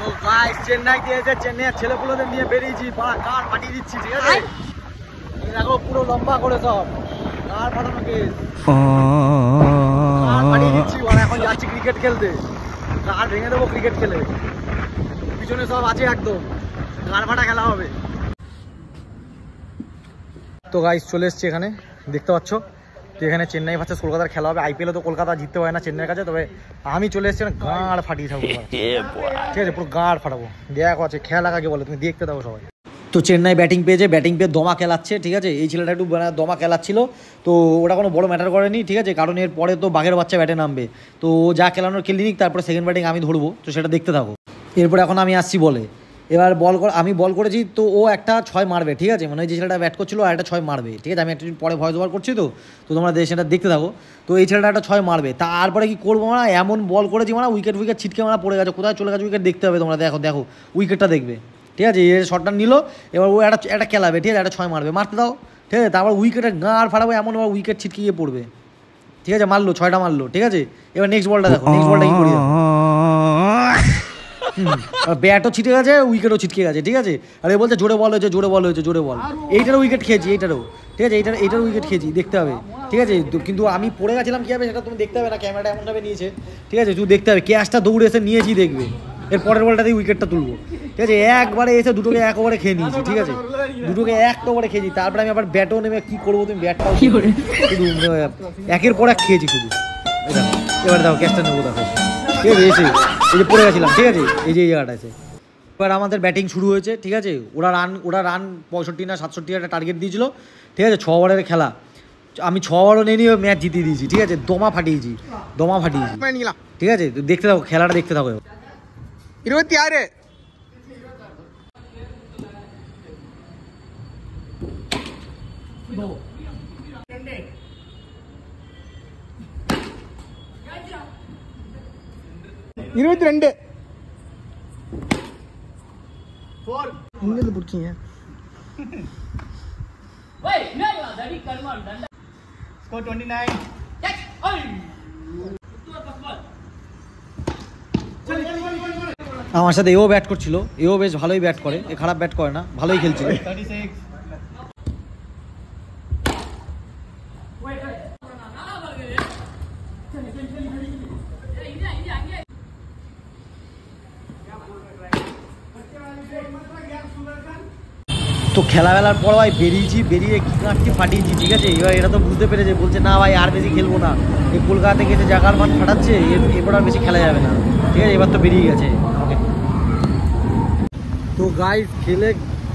তো গাইস চেন্নাই গিয়েছে, চেন্নাইয়ের ছেলেপুলোদের নিয়ে বেরিয়েছি, কার পাঠিয়ে দিচ্ছি, ঠিক আছে? দেখো পুরো লম্বা করে সব কার পাঠানো কেস, কার পাঠিয়ে দিচ্ছি। এখন যাচ্ছি ক্রিকেট খেলতে, কার ভেঙে দেবো ক্রিকেট খেলে। পিছনে সব আছে একদম, কার ফাটা খেলা হবে। তো গাইস চলে এসছি এখানে, দেখতে পাচ্ছ। তো এখানে চেন্নাই ভার্সেস কলকাতার খেলা হবে। আইপিএলে তো কলকাতা জিততে পারে না চেন্নাইয়ের কাছে, তবে আমি চলে এসেছি গাঁড় ফাটিয়ে থাকবো, ঠিক আছে? পুরো গাঁড় ফাটাবো। দেখো আছে খেলা কাকে বলে, তুমি দেখতে দাও সবাই। তো চেন্নাই ব্যাটিং পেয়ে দমা খেলাচ্ছে, ঠিক আছে? এই ছেলেটা একটু দমা খেলাচ্ছিল, তো ওটা কোনো বড় ম্যাটার করেনি, ঠিক আছে? কারণ এর পরে তো বাঘের বাচ্চা ব্যাটে নামবে, তো যা খেলানোর খেলে নিক, তারপরে সেকেন্ড ব্যাটিং আমি ধরবো, তো সেটা দেখতে থাকো। এরপরে এখন আমি আসছি বলে, এবার আমি বল করেছি, তো ও একটা 6 মারবে, ঠিক আছে? মানে যে ছেলেটা ব্যাট করছিল আর একটা 6 মারবে, ঠিক আছে? আমি একটু পরে ভয়েস ওভার করছি, তো তোমরা সেটা দেখতে থাকো। তো এই ছেলেটা একটা 6 মারবে, তারপরে কি করবো না, এমন বল করেছি মানে উইকেট ছিটকে মারা পড়ে গেছে, কোথায় চলে গেছে উইকেট দেখতে হবে তোমরা। দেখো উইকেটটা দেখবে, ঠিক আছে? এই শটটা নিল, এবার ও একটা খেলাবে, ঠিক আছে? একটা 6 মারবে, মারতে দাও, ঠিক আছে? তারপর উইকেটে গাঁড় ফাটাবো, এমন উইকেট ছিটকে গিয়ে পড়বে, ঠিক আছে? মারলো 6টা মারলো, ঠিক আছে? এবার নেক্সট বলটা দেখো, নেক্সট বলটা কি করি। ব্যাটও ছিটকে গেছে, উইকেটও ছিটকে গেছে, ঠিক আছে? আর এ বলছে জোরে বল হয়েছে, জোরে বল হয়েছে, জোরে বল। এইটারও উইকেট খেয়েছি, এইটারও, ঠিক আছে? এইটারও উইকেট খেয়েছি, দেখতে হবে, ঠিক আছে? কিন্তু আমি পড়ে গেছিলাম কী হবে সেটা তুমি দেখতে হবে না, ক্যামেরাটা এমনভাবে নিয়েছে, ঠিক আছে? তুই দেখতে হবে, ক্যাচটা দৌড়ে এসে নিয়েছি, দেখবে এর পরের বলটাতেই উইকেটটা তুলবো, ঠিক আছে? একবারে এসে দুটোকে এক ওভারে খেয়ে নিয়েছি, ঠিক আছে? দুটোকে এক ওভারে খেয়েছি, তারপরে আমি আবার ব্যাটও নেমে কী করবো, তুমি ব্যাটটাও শুধু একের পর এক খেয়েছি শুধু। এবার দেখো ক্যাচটা নেবো, দেখো, ঠিক আছে? এসে এই যে পড়ে গেছিলাম, ঠিক আছে? এই যে এই জায়গাটা আছে। এবার আমাদের ব্যাটিং শুরু হয়েছে, ঠিক আছে? ওরা রান 65 না 67 একটা টার্গেট দিয়েছিল, ঠিক আছে? 6 ওভারের খেলা, আমি 6 ওভারও নিয়ে ম্যাচ জিতিয়ে দিয়েছি, ঠিক আছে? দমা ফাটিয়েছি, ঠিক আছে? তো দেখতে থাকো, খেলাটা দেখতে থাকো। 26 இங்கிருந்து பிடிச்சிங்க ஸ்கோர் 29 আমার সাথে এও ব্যাট করছিল, এও বেশ ভালোই ব্যাট করে, এ খারাপ ব্যাট করে না, ভালোই খেলছিল। 36 তো খেলাবেলার পর ভাই বেরিয়ে কি কাঁটটি ফাটিয়েছি, ঠিক আছে? এবার এটা তো বুঝতে পেরেছে, বলছে না ভাই আর বেশি খেলবো না, এই কলকাতা থেকে যে জাগার মান ফাটাচ্ছে, এরপর আর বেশি খেলা যাবে না, ঠিক আছে? এবার তো বেরিয়ে গেছে আমাকে। তো গাইস খেলে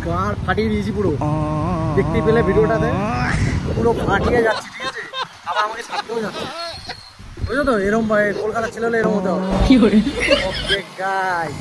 গাঁড় ফাটিয়ে দিয়েছি পুরো, দেখতে পেলে ভিডিওটাতে পুরো ফাটিয়ে যাচ্ছে, ঠিক আছে? আবার আমাকে ছাড়তেও যাচ্ছে, বুঝলো তো? এরকম কলকাতা ছেলে হলে এরকম হতে হবে। Okay guys.